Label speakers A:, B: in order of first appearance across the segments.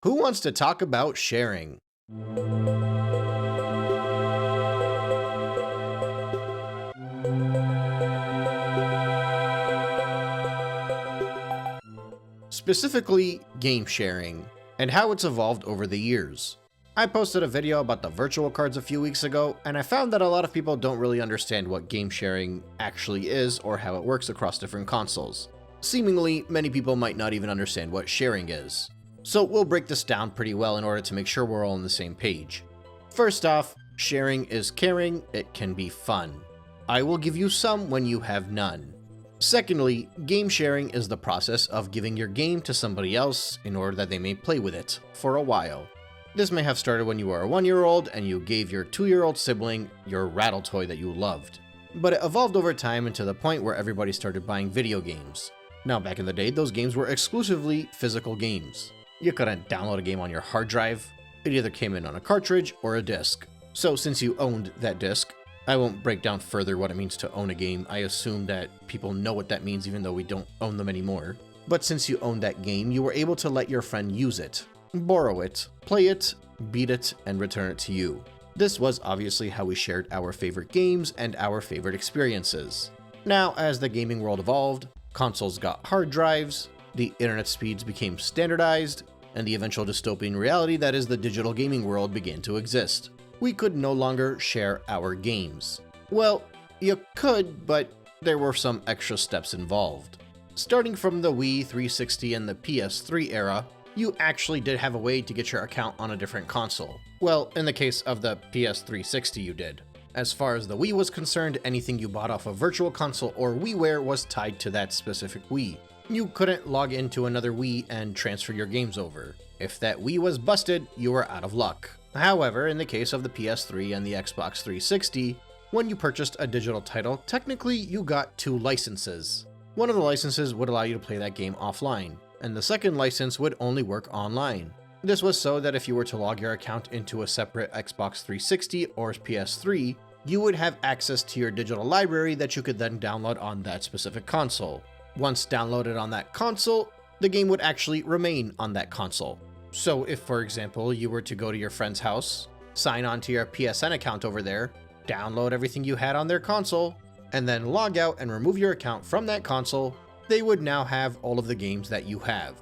A: Who wants to talk about sharing? Specifically, game sharing, and how it's evolved over the years. I posted a video about the virtual cards a few weeks ago, and I found that a lot of people don't really understand what game sharing actually is or how it works across different consoles. Seemingly, many people might not even understand what sharing is. So we'll break this down pretty well in order to make sure we're all on the same page. First off, sharing is caring, it can be fun. I will give you some when you have none. Secondly, game sharing is the process of giving your game to somebody else in order that they may play with it for a while. This may have started when you were a 1-year-old and you gave your 2-year-old sibling your rattle toy that you loved. But it evolved over time into the point where everybody started buying video games. Now, back in the day, those games were exclusively physical games. You couldn't download a game on your hard drive. It either came in on a cartridge or a disc. So since you owned that disc, I won't break down further what it means to own a game. I assume that people know what that means even though we don't own them anymore. But since you owned that game, you were able to let your friend use it, borrow it, play it, beat it, and return it to you. This was obviously how we shared our favorite games and our favorite experiences. Now, as the gaming world evolved, consoles got hard drives, the internet speeds became standardized, and the eventual dystopian reality that is the digital gaming world began to exist. We could no longer share our games. Well, you could, but there were some extra steps involved. Starting from the Wii 360 and the PS3 era, you actually did have a way to get your account on a different console. Well, in the case of the PS360 you did. As far as the Wii was concerned, anything you bought off a virtual console or WiiWare was tied to that specific Wii. You couldn't log into another Wii and transfer your games over. If that Wii was busted, you were out of luck. However, in the case of the PS3 and the Xbox 360, when you purchased a digital title, technically you got 2 licenses. One of the licenses would allow you to play that game offline, and the second license would only work online. This was so that if you were to log your account into a separate Xbox 360 or PS3, you would have access to your digital library that you could then download on that specific console. Once downloaded on that console, the game would actually remain on that console. So if, for example, you were to go to your friend's house, sign on to your PSN account over there, download everything you had on their console, and then log out and remove your account from that console, they would now have all of the games that you have.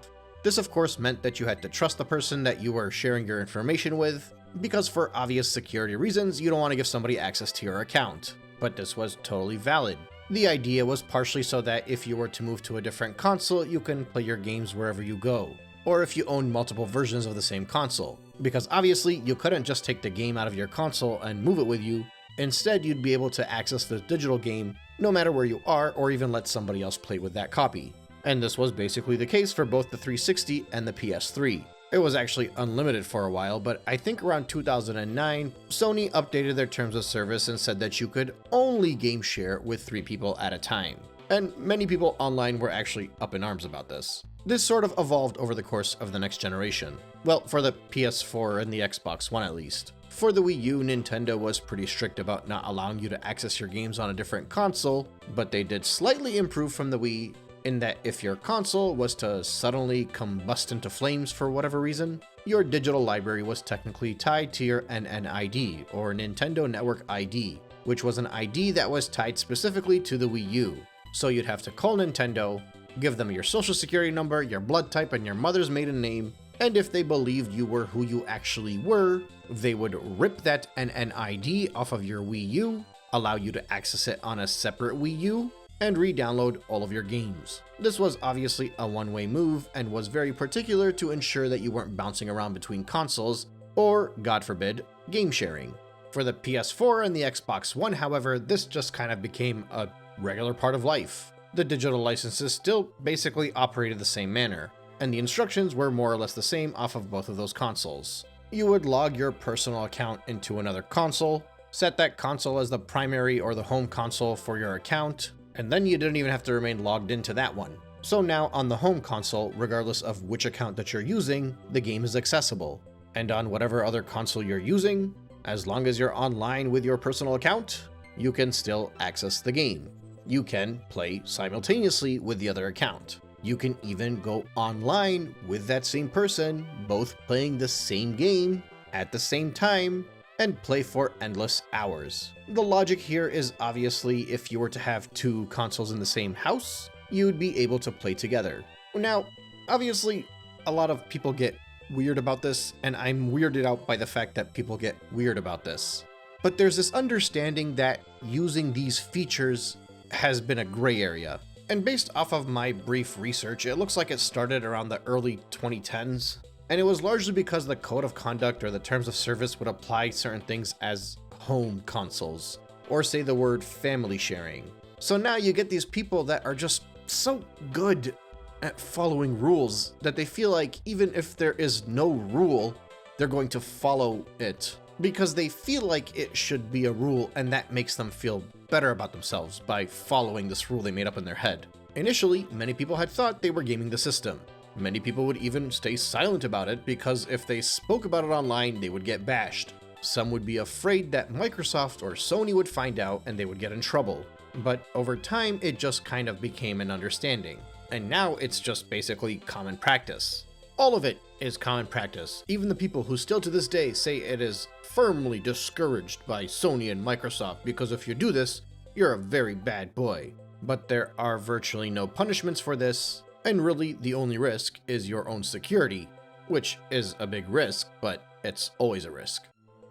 A: This of course meant that you had to trust the person that you were sharing your information with, because for obvious security reasons, you don't want to give somebody access to your account. But this was totally valid. The idea was partially so that if you were to move to a different console, you can play your games wherever you go, or if you own multiple versions of the same console. Because obviously, you couldn't just take the game out of your console and move it with you. Instead, you'd be able to access the digital game no matter where you are, or even let somebody else play with that copy. And this was basically the case for both the 360 and the PS3. It was actually unlimited for a while, but I think around 2009, Sony updated their terms of service and said that you could only game share with 3 people at a time. And many people online were actually up in arms about this. This sort of evolved over the course of the next generation. Well, for the PS4 and the Xbox One at least. For the Wii U, Nintendo was pretty strict about not allowing you to access your games on a different console, but they did slightly improve from the Wii in that if your console was to suddenly combust into flames for whatever reason, your digital library was technically tied to your NNID, or Nintendo Network ID, which was an ID that was tied specifically to the Wii U. So you'd have to call Nintendo, give them your social security number, your blood type, and your mother's maiden name, and if they believed you were who you actually were, they would rip that NNID off of your Wii U, allow you to access it on a separate Wii U, and re-download all of your games. This was obviously a one-way move and was very particular to ensure that you weren't bouncing around between consoles, or, God forbid, game sharing. For the PS4 and the Xbox One, however, this just kind of became a regular part of life. The digital licenses still basically operated the same manner, and the instructions were more or less the same off of both of those consoles. You would log your personal account into another console, set that console as the primary or the home console for your account, and then you didn't even have to remain logged into that one. So now on the home console, regardless of which account that you're using, the game is accessible. And on whatever other console you're using, as long as you're online with your personal account, you can still access the game. You can play simultaneously with the other account. You can even go online with that same person, both playing the same game at the same time, and play for endless hours. The logic here is obviously if you were to have two consoles in the same house, you'd be able to play together. Now, obviously, a lot of people get weird about this, and I'm weirded out by the fact that people get weird about this. But there's this understanding that using these features has been a gray area. And based off of my brief research, it looks like it started around the early 2010s. And it was largely because the code of conduct or the terms of service would apply certain things as home consoles, or say the word family sharing. So now you get these people that are just so good at following rules that they feel like even if there is no rule, they're going to follow it because they feel like it should be a rule, and that makes them feel better about themselves by following this rule they made up in their head. Initially, many people had thought they were gaming the system. Many people would even stay silent about it because if they spoke about it online, they would get bashed. Some would be afraid that Microsoft or Sony would find out and they would get in trouble. But over time, it just kind of became an understanding. And now it's just basically common practice. All of it is common practice. Even the people who still to this day say it is firmly discouraged by Sony and Microsoft because if you do this, you're a very bad boy. But there are virtually no punishments for this. And really, the only risk is your own security, which is a big risk, but it's always a risk.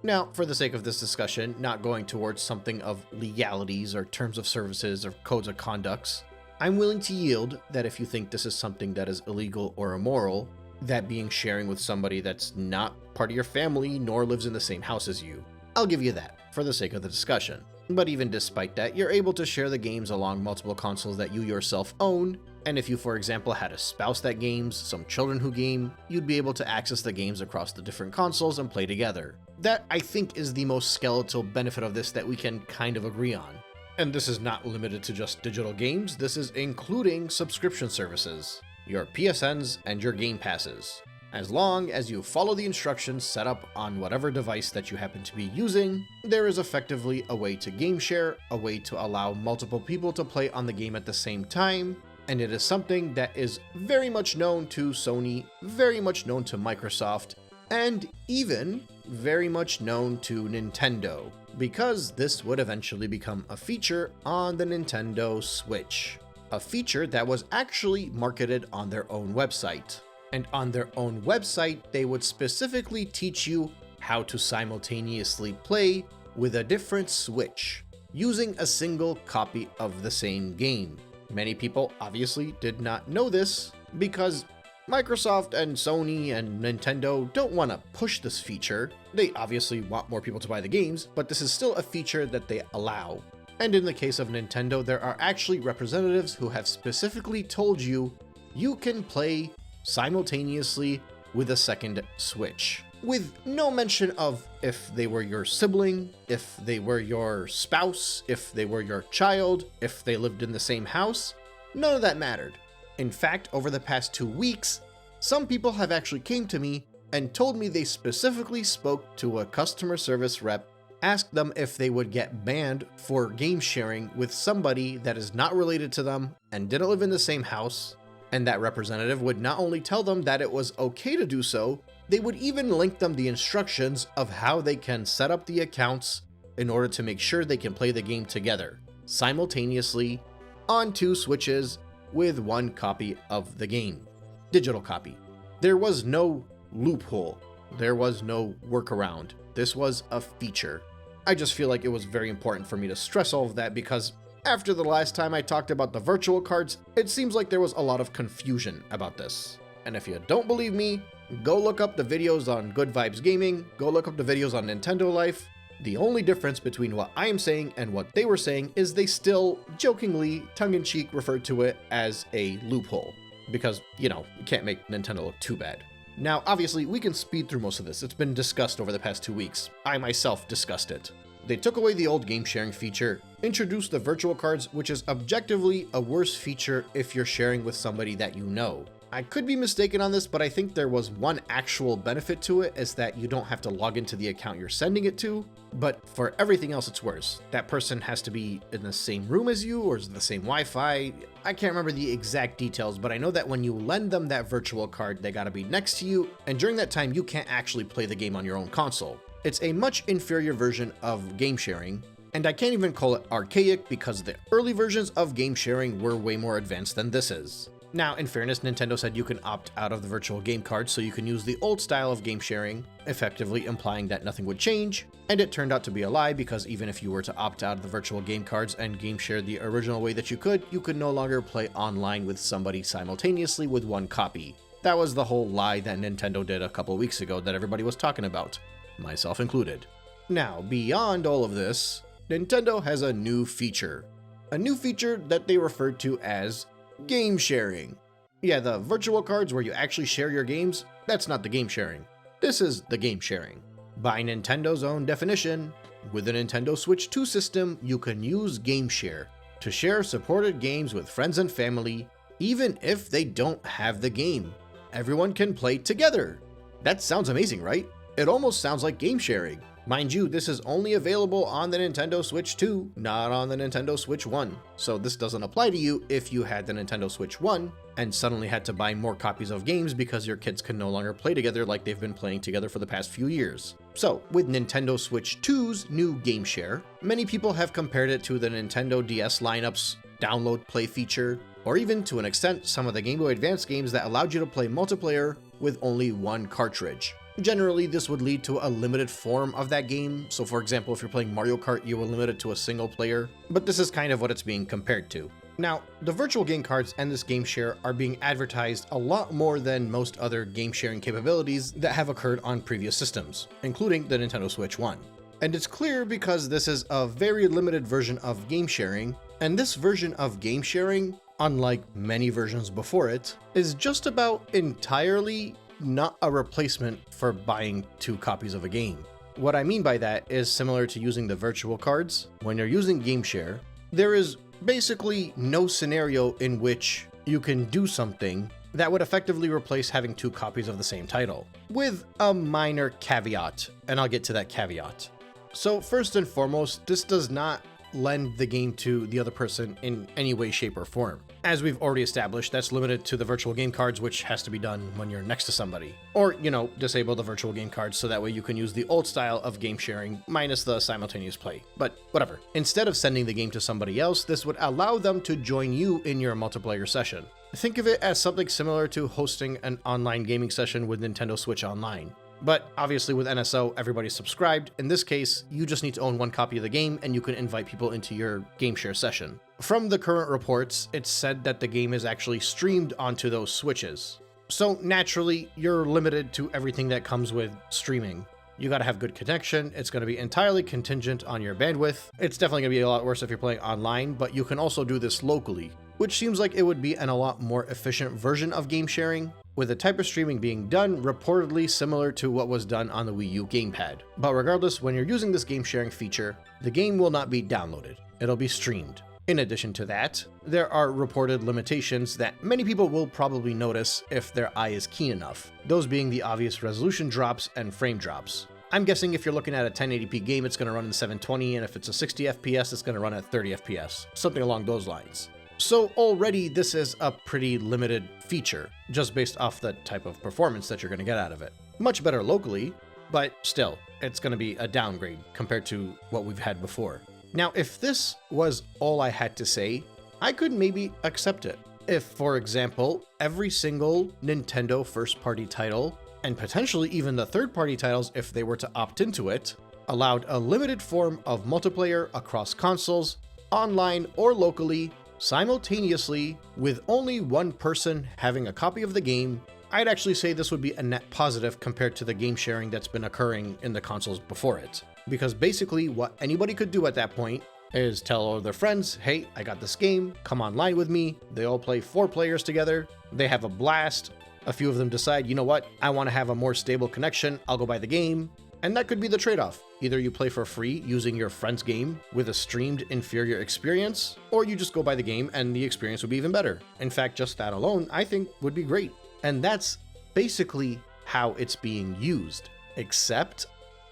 A: Now, for the sake of this discussion, not going towards something of legalities or terms of services or codes of conducts, I'm willing to yield that if you think this is something that is illegal or immoral, that being sharing with somebody that's not part of your family nor lives in the same house as you, I'll give you that for the sake of the discussion. But even despite that, you're able to share the games along multiple consoles that you yourself own. And if you, for example, had a spouse that games, some children who game, you'd be able to access the games across the different consoles and play together. That, I think, is the most skeletal benefit of this that we can kind of agree on. And this is not limited to just digital games, this is including subscription services, your PSNs and your Game Passes. As long as you follow the instructions set up on whatever device that you happen to be using, there is effectively a way to game share, a way to allow multiple people to play on the game at the same time, and it is something that is very much known to Sony, very much known to Microsoft, and even very much known to Nintendo, because this would eventually become a feature on the Nintendo Switch. A feature that was actually marketed on their own website. And on their own website, they would specifically teach you how to simultaneously play with a different Switch, using a single copy of the same game. Many people obviously did not know this because Microsoft and Sony and Nintendo don't want to push this feature. They obviously want more people to buy the games, but this is still a feature that they allow. And in the case of Nintendo, there are actually representatives who have specifically told you you can play simultaneously with a second Switch, with no mention of if they were your sibling, if they were your spouse, if they were your child, if they lived in the same house. None of that mattered. In fact, over the past 2 weeks, some people have actually came to me and told me they specifically spoke to a customer service rep, asked them if they would get banned for game sharing with somebody that is not related to them and didn't live in the same house. And that representative would not only tell them that it was okay to do so, they would even link them the instructions of how they can set up the accounts in order to make sure they can play the game together, simultaneously, on 2 Switches with 1 copy of the game. Digital copy. There was no loophole. There was no workaround. This was a feature. I just feel like it was very important for me to stress all of that because after the last time I talked about the virtual cards, it seems like there was a lot of confusion about this. And if you don't believe me, go look up the videos on Good Vibes Gaming, go look up the videos on Nintendo Life. The only difference between what I am saying and what they were saying is they still jokingly, tongue-in-cheek referred to it as a loophole. Because, you can't make Nintendo look too bad. Now, obviously, we can speed through most of this. It's been discussed over the past 2 weeks. I myself discussed it. They took away the old game sharing feature, introduced the virtual cards, which is objectively a worse feature if you're sharing with somebody that you know. I could be mistaken on this, but I think there was one actual benefit to it, is that you don't have to log into the account you're sending it to, but for everything else it's worse. That person has to be in the same room as you, or is it the same Wi-Fi? I can't remember the exact details, but I know that when you lend them that virtual card, they gotta be next to you, and during that time you can't actually play the game on your own console. It's a much inferior version of game sharing, and I can't even call it archaic because the early versions of game sharing were way more advanced than this is. Now, in fairness, Nintendo said you can opt out of the virtual game cards so you can use the old style of game sharing, effectively implying that nothing would change, and it turned out to be a lie because even if you were to opt out of the virtual game cards and game share the original way that you could no longer play online with somebody simultaneously with one copy. That was the whole lie that Nintendo did a couple weeks ago that everybody was talking about, myself included. Now, beyond all of this, Nintendo has a new feature. A new feature that they referred to as game sharing. Yeah, the virtual cards where you actually share your games, that's not the game sharing. This is the game sharing. By Nintendo's own definition, with the Nintendo Switch 2 system, you can use game share to share supported games with friends and family, even if they don't have the game. Everyone can play together. That sounds amazing, right? It almost sounds like game sharing. Mind you, this is only available on the Nintendo Switch 2, not on the Nintendo Switch 1. So this doesn't apply to you if you had the Nintendo Switch 1 and suddenly had to buy more copies of games because your kids can no longer play together like they've been playing together for the past few years. So with Nintendo Switch 2's new game share, many people have compared it to the Nintendo DS lineup's download play feature, or even to an extent some of the Game Boy Advance games that allowed you to play multiplayer with only one cartridge. Generally, this would lead to a limited form of that game, so for example, if you're playing Mario Kart, you will limit it to a single player, but this is kind of what it's being compared to. Now, the virtual game cards and this game share are being advertised a lot more than most other game sharing capabilities that have occurred on previous systems, including the Nintendo Switch 1. And it's clear because this is a very limited version of game sharing, and this version of game sharing, unlike many versions before it, is just about entirely not a replacement for buying 2 copies of a game. What I mean by that is similar to using the virtual cards. When you're using game share, there is basically no scenario in which you can do something that would effectively replace having 2 copies of the same title, with a minor caveat, and I'll get to that caveat. So first and foremost, this does not lend the game to the other person in any way, shape, or form. As we've already established, that's limited to the virtual game cards, which has to be done when you're next to somebody. Or, disable the virtual game cards so that way you can use the old style of game sharing minus the simultaneous play. But whatever. Instead of sending the game to somebody else, this would allow them to join you in your multiplayer session. Think of it as something similar to hosting an online gaming session with Nintendo Switch Online. But obviously with NSO, everybody's subscribed. In this case, you just need to own 1 copy of the game and you can invite people into your game share session. From the current reports, it's said that the game is actually streamed onto those Switches. So naturally, you're limited to everything that comes with streaming. You gotta have good connection, it's gonna be entirely contingent on your bandwidth. It's definitely gonna be a lot worse if you're playing online, but you can also do this locally, which seems like it would be a lot more efficient version of game sharing, with the type of streaming being done reportedly similar to what was done on the Wii U gamepad. But regardless, when you're using this game sharing feature, the game will not be downloaded, it'll be streamed. In addition to that, there are reported limitations that many people will probably notice if their eye is keen enough, those being the obvious resolution drops and frame drops. I'm guessing if you're looking at a 1080p game, it's going to run in 720, and if it's a 60 FPS, it's going to run at 30 FPS, something along those lines. So already this is a pretty limited feature, just based off the type of performance that you're going to get out of it. Much better locally, but still, it's going to be a downgrade compared to what we've had before. Now, if this was all I had to say, I could maybe accept it. If, for example, every single Nintendo first-party title, and potentially even the third-party titles if they were to opt into it, allowed a limited form of multiplayer across consoles, online or locally, simultaneously, with only 1 person having a copy of the game, I'd actually say this would be a net positive compared to the game sharing that's been occurring in the consoles before it. Because basically what anybody could do at that point is tell all their friends, hey, I got this game, come online with me. They all play 4 players together, they have a blast. A few of them decide, you know what, I want to have a more stable connection, I'll go buy the game. And that could be the trade-off. Either you play for free using your friend's game with a streamed inferior experience, or you just go buy the game and the experience would be even better. In fact, just that alone, I think would be great. And that's basically how it's being used. Except,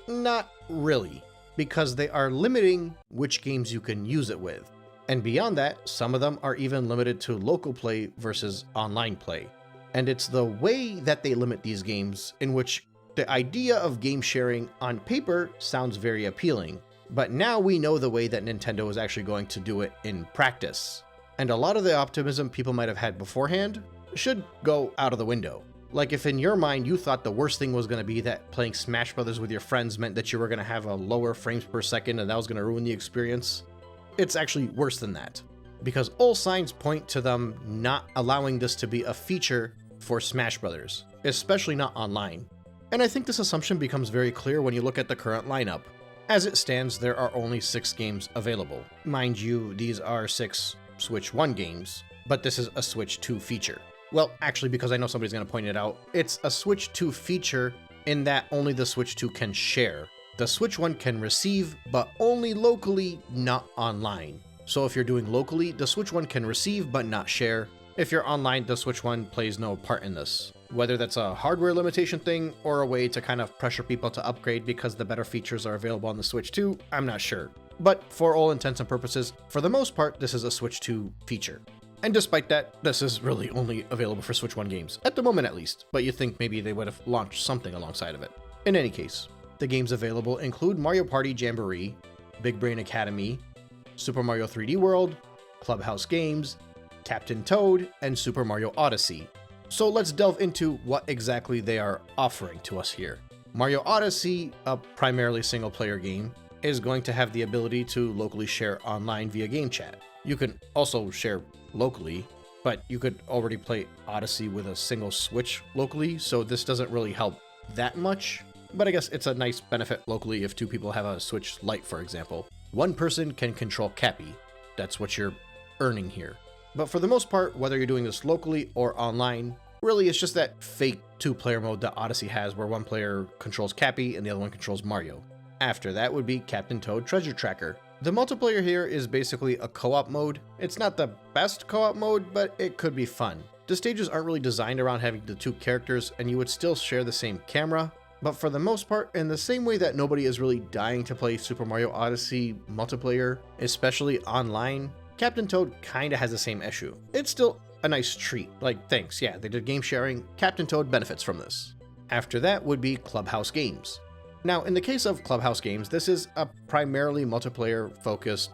A: not really, because they are limiting which games you can use it with. And beyond that, some of them are even limited to local play versus online play. And it's the way that they limit these games in which the idea of game sharing on paper sounds very appealing. But now we know the way that Nintendo is actually going to do it in practice. And a lot of the optimism people might have had beforehand should go out of the window. Like if in your mind you thought the worst thing was going to be that playing Smash Brothers with your friends meant that you were going to have a lower frames per second and that was going to ruin the experience, it's actually worse than that. Because all signs point to them not allowing this to be a feature for Smash Brothers, especially not online. And I think this assumption becomes very clear when you look at the current lineup. As it stands, there are only 6 games available. Mind you, these are 6 Switch 1 games, but this is a Switch 2 feature. Well, actually, because I know somebody's going to point it out, it's a Switch 2 feature in that only the Switch 2 can share. The Switch 1 can receive, but only locally, not online. So if you're doing locally, the Switch 1 can receive but not share. If you're online, the Switch 1 plays no part in this. Whether that's a hardware limitation thing or a way to kind of pressure people to upgrade because the better features are available on the Switch 2, I'm not sure. But for all intents and purposes, for the most part, this is a Switch 2 feature. And despite that, this is really only available for Switch 1 games, at the moment at least, but you think maybe they would have launched something alongside of it. In any case, the games available include Mario Party Jamboree, Big Brain Academy, Super Mario 3D World, Clubhouse Games, Captain Toad, and Super Mario Odyssey. So let's delve into what exactly they are offering to us here. Mario Odyssey, a primarily single-player game, is going to have the ability to locally share online via game chat. You can also share locally, but you could already play Odyssey with a single Switch locally, so this doesn't really help that much. But I guess it's a nice benefit locally if 2 people have a Switch Lite, for example. 1 person can control Cappy. That's what you're earning here. But for the most part, whether you're doing this locally or online, really it's just that fake 2-player mode that Odyssey has where 1 player controls Cappy and the other one controls Mario. After that would be Captain Toad Treasure Tracker. The multiplayer here is basically a co-op mode. It's not the best co-op mode, but it could be fun. The stages aren't really designed around having the 2 characters, and you would still share the same camera, but for the most part, in the same way that nobody is really dying to play Super Mario Odyssey multiplayer, especially online, Captain Toad kinda has the same issue. It's still a nice treat. Like, thanks, yeah, they did game sharing, Captain Toad benefits from this. After that would be Clubhouse Games. Now, in the case of Clubhouse Games, this is a primarily multiplayer-focused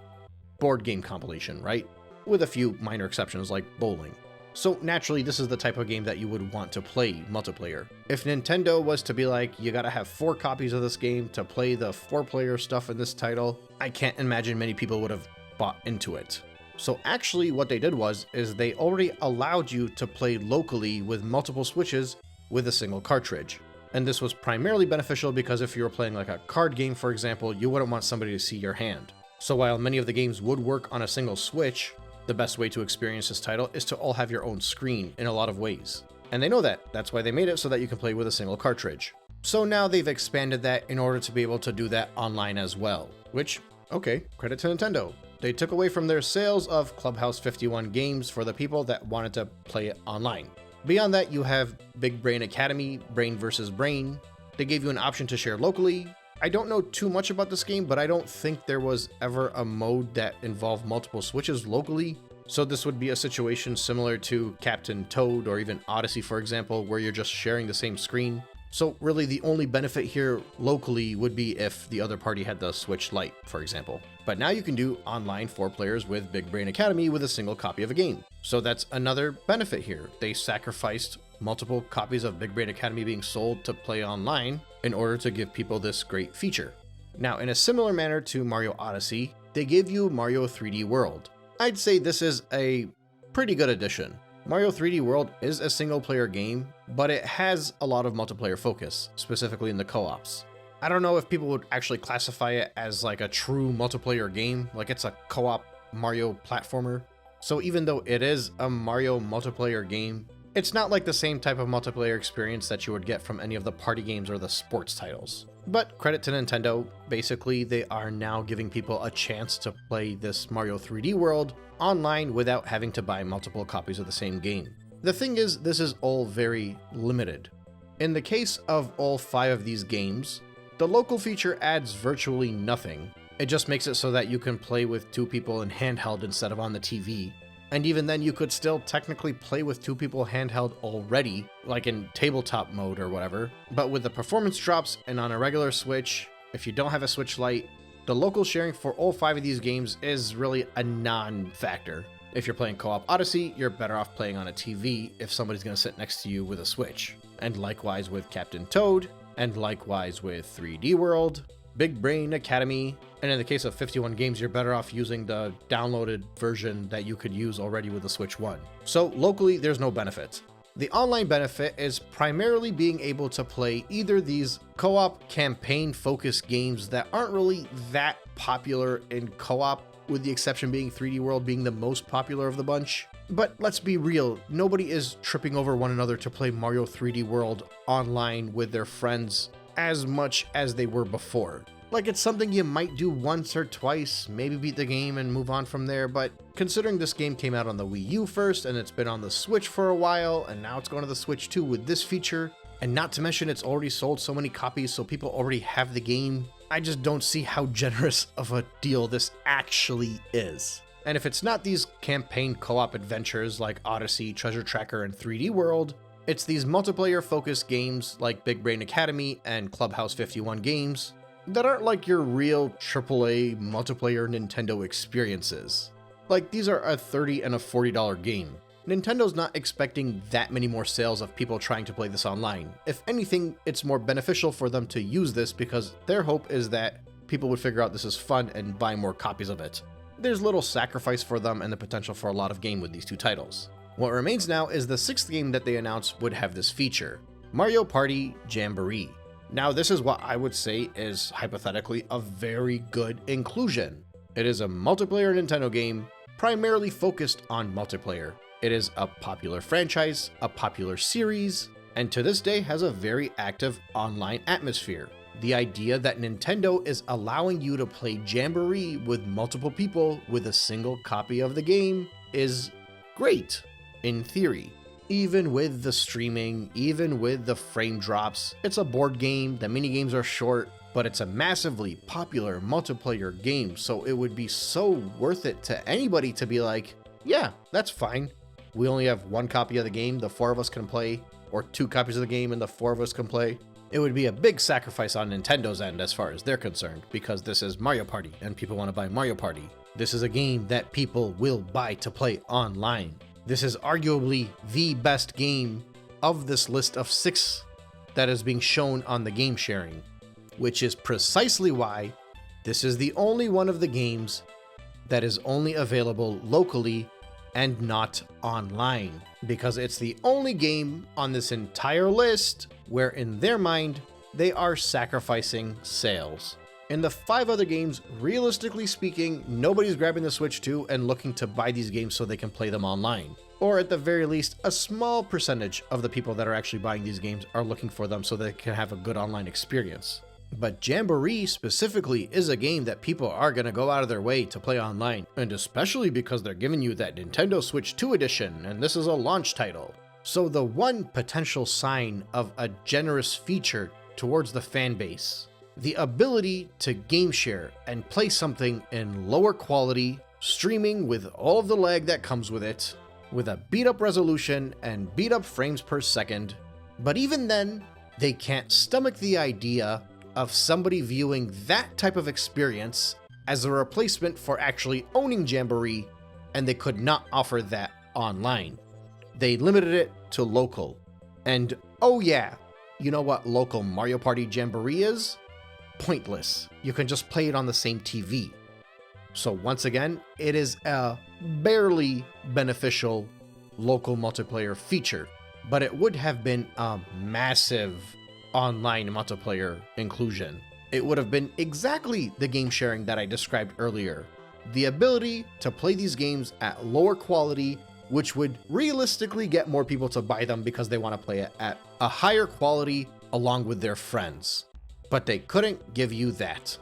A: board game compilation, right? With a few minor exceptions like bowling. So naturally, this is the type of game that you would want to play multiplayer. If Nintendo was to be like, you gotta have 4 copies of this game to play the 4-player stuff in this title, I can't imagine many people would have bought into it. So actually what they did is they already allowed you to play locally with multiple Switches with a single cartridge. And this was primarily beneficial because if you were playing like a card game, for example, you wouldn't want somebody to see your hand. So while many of the games would work on a single Switch, the best way to experience this title is to all have your own screen in a lot of ways. And they know that. That's why they made it so that you can play with a single cartridge. So now they've expanded that in order to be able to do that online as well. Which, okay, credit to Nintendo. They took away from their sales of Clubhouse 51 games for the people that wanted to play it online. Beyond that, you have Big Brain Academy, Brain vs. Brain. They gave you an option to share locally. I don't know too much about this game, but I don't think there was ever a mode that involved multiple Switches locally. So this would be a situation similar to Captain Toad or even Odyssey, for example, where you're just sharing the same screen. So really the only benefit here locally would be if the other party had the Switch Lite, for example. But now you can do online 4 players with Big Brain Academy with a single copy of a game. So that's another benefit here. They sacrificed multiple copies of Big Brain Academy being sold to play online in order to give people this great feature. Now, in a similar manner to Mario Odyssey, they give you Mario 3D World. I'd say this is a pretty good addition. Mario 3D World is a single-player game, but it has a lot of multiplayer focus, specifically in the co-ops. I don't know if people would actually classify it as like a true multiplayer game, like it's a co-op Mario platformer. So even though it is a Mario multiplayer game, it's not like the same type of multiplayer experience that you would get from any of the party games or the sports titles. But credit to Nintendo, basically they are now giving people a chance to play this Mario 3D World online without having to buy multiple copies of the same game. The thing is, this is all very limited. In the case of all 5 of these games, the local feature adds virtually nothing. It just makes it so that you can play with 2 people in handheld instead of on the TV. And even then, you could still technically play with 2 people handheld already, like in tabletop mode or whatever. But with the performance drops and on a regular Switch, if you don't have a Switch Lite, the local sharing for all 5 of these games is really a non-factor. If you're playing Co-op Odyssey, you're better off playing on a TV if somebody's going to sit next to you with a Switch. And likewise with Captain Toad, and likewise with 3D World, Big Brain Academy, and in the case of 51 games, you're better off using the downloaded version that you could use already with the Switch 1. So locally, there's no benefit. The online benefit is primarily being able to play either these co-op campaign-focused games that aren't really that popular in co-op, with the exception being 3D World being the most popular of the bunch. But let's be real, nobody is tripping over one another to play Mario 3D World online with their friends as much as they were before. Like, it's something you might do once or twice, maybe beat the game and move on from there, but considering this game came out on the Wii U first and it's been on the Switch for a while, and now it's going to the Switch 2 with this feature, and not to mention it's already sold so many copies so people already have the game, I just don't see how generous of a deal this actually is. And if it's not these campaign co-op adventures like Odyssey, Treasure Tracker, and 3D World, it's these multiplayer-focused games like Big Brain Academy and Clubhouse 51 games that aren't like your real AAA multiplayer Nintendo experiences. Like, these are a $30 and a $40 game. Nintendo's not expecting that many more sales of people trying to play this online. If anything, it's more beneficial for them to use this because their hope is that people would figure out this is fun and buy more copies of it. There's little sacrifice for them and the potential for a lot of gain with these 2 titles. What remains now is the 6th game that they announced would have this feature, Mario Party Jamboree. Now, this is what I would say is hypothetically a very good inclusion. It is a multiplayer Nintendo game, primarily focused on multiplayer. It is a popular franchise, a popular series, and to this day has a very active online atmosphere. The idea that Nintendo is allowing you to play Jamboree with multiple people with a single copy of the game is great, in theory. Even with the streaming, even with the frame drops, it's a board game, the minigames are short, but it's a massively popular multiplayer game, so it would be so worth it to anybody to be like, yeah, that's fine. We only have 1 copy of the game, the 4 of us can play, or 2 copies of the game and the 4 of us can play. It would be a big sacrifice on Nintendo's end as far as they're concerned, because this is Mario Party and people want to buy Mario Party. This is a game that people will buy to play online. This is arguably the best game of this list of 6 that is being shown on the game sharing, which is precisely why this is the only one of the games that is only available locally and not online, because it's the only game on this entire list where in their mind they are sacrificing sales. In the 5 other games, realistically speaking, nobody's grabbing the Switch 2 and looking to buy these games so they can play them online. Or at the very least, a small percentage of the people that are actually buying these games are looking for them so they can have a good online experience. But Jamboree specifically is a game that people are going to go out of their way to play online, and especially because they're giving you that Nintendo Switch 2 edition, and this is a launch title. So the one potential sign of a generous feature towards the fan base, the ability to game share and play something in lower quality, streaming with all of the lag that comes with it, with a beat up resolution and beat up frames per second. But even then, they can't stomach the idea of somebody viewing that type of experience as a replacement for actually owning Jamboree, and they could not offer that online. They limited it to local. And oh yeah, you know what local Mario Party Jamboree is? Pointless. You can just play it on the same TV. So once again, it is a barely beneficial local multiplayer feature, but it would have been a massive online multiplayer inclusion. It would have been exactly the game sharing that I described earlier. The ability to play these games at lower quality, which would realistically get more people to buy them because they want to play it at a higher quality along with their friends. But they couldn't give you that.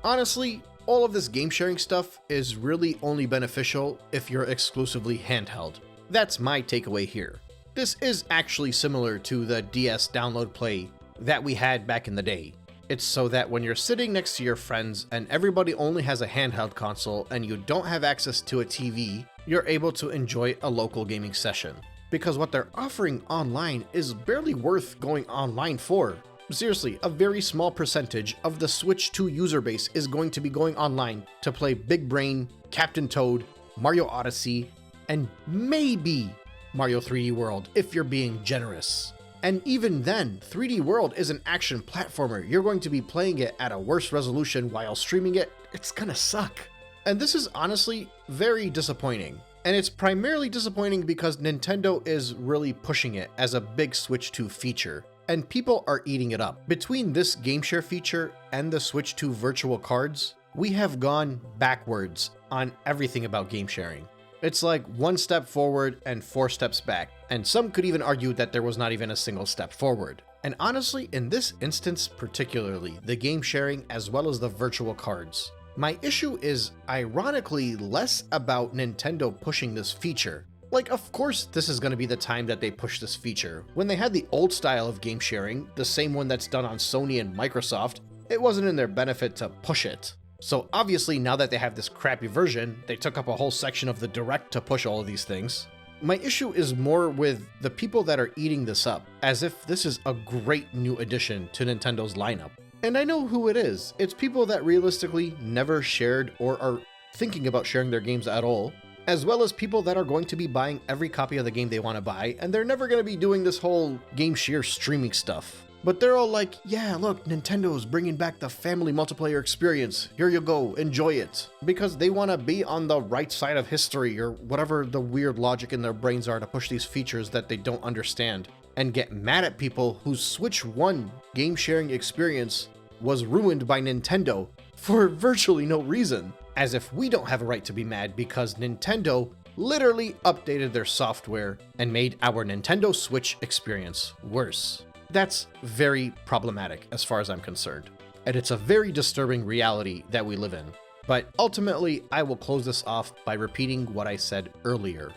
A: Honestly, all of this game sharing stuff is really only beneficial if you're exclusively handheld. That's my takeaway here. This is actually similar to the DS download play that we had back in the day. It's so that when you're sitting next to your friends and everybody only has a handheld console and you don't have access to a TV, you're able to enjoy a local gaming session. Because what they're offering online is barely worth going online for. Seriously, a very small percentage of the Switch 2 user base is going to be going online to play Big Brain, Captain Toad, Mario Odyssey, and maybe Mario 3D World if you're being generous. And even then, 3D World is an action platformer. You're going to be playing it at a worse resolution while streaming it. It's gonna suck. And this is honestly very disappointing. And it's primarily disappointing because Nintendo is really pushing it as a big Switch 2 feature, and people are eating it up. Between this game share feature and the Switch 2 virtual cards, we have gone backwards on everything about game sharing. It's like 1 step forward and 4 steps back, and some could even argue that there was not even a single step forward. And honestly, in this instance particularly, the game sharing as well as the virtual cards, my issue is ironically less about Nintendo pushing this feature. Like, of course this is going to be the time that they push this feature. When they had the old style of game sharing, the same one that's done on Sony and Microsoft, it wasn't in their benefit to push it. So obviously now that they have this crappy version, they took up a whole section of the Direct to push all of these things. My issue is more with the people that are eating this up, as if this is a great new addition to Nintendo's lineup. And I know who it is. It's people that realistically never shared or are thinking about sharing their games at all, as well as people that are going to be buying every copy of the game they want to buy, and they're never going to be doing this whole game share streaming stuff. But they're all like, yeah, look, Nintendo's bringing back the family multiplayer experience. Here you go, enjoy it. Because they want to be on the right side of history, or whatever the weird logic in their brains are to push these features that they don't understand, and get mad at people whose Switch 1 game sharing experience was ruined by Nintendo for virtually no reason. As if we don't have a right to be mad because Nintendo literally updated their software and made our Nintendo Switch experience worse. That's very problematic as far as I'm concerned. And it's a very disturbing reality that we live in. But ultimately, I will close this off by repeating what I said earlier.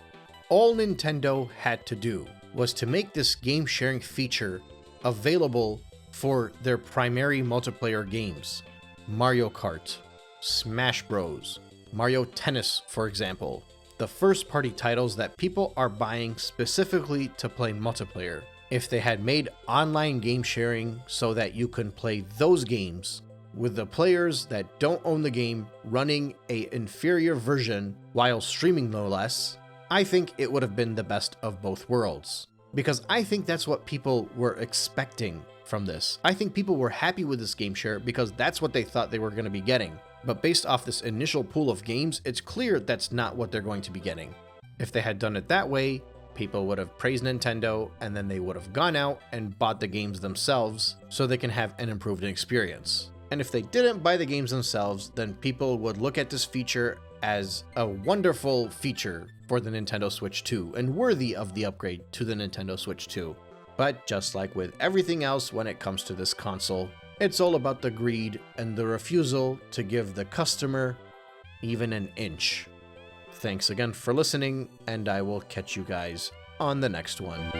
A: All Nintendo had to do was to make this game sharing feature available for their primary multiplayer games. Mario Kart, Smash Bros, Mario Tennis, for example. The first-party titles that people are buying specifically to play multiplayer. If they had made online game sharing so that you can play those games with the players that don't own the game running an inferior version while streaming no less, I think it would have been the best of both worlds. Because I think that's what people were expecting from this. I think people were happy with this game share because that's what they thought they were going to be getting. But based off this initial pool of games, it's clear that's not what they're going to be getting. If they had done it that way, people would have praised Nintendo, and then they would have gone out and bought the games themselves so they can have an improved experience. And if they didn't buy the games themselves, then people would look at this feature as a wonderful feature for the Nintendo Switch 2 and worthy of the upgrade to the Nintendo Switch 2. But just like with everything else when it comes to this console, it's all about the greed and the refusal to give the customer even an inch. Thanks again for listening, and I will catch you guys on the next one.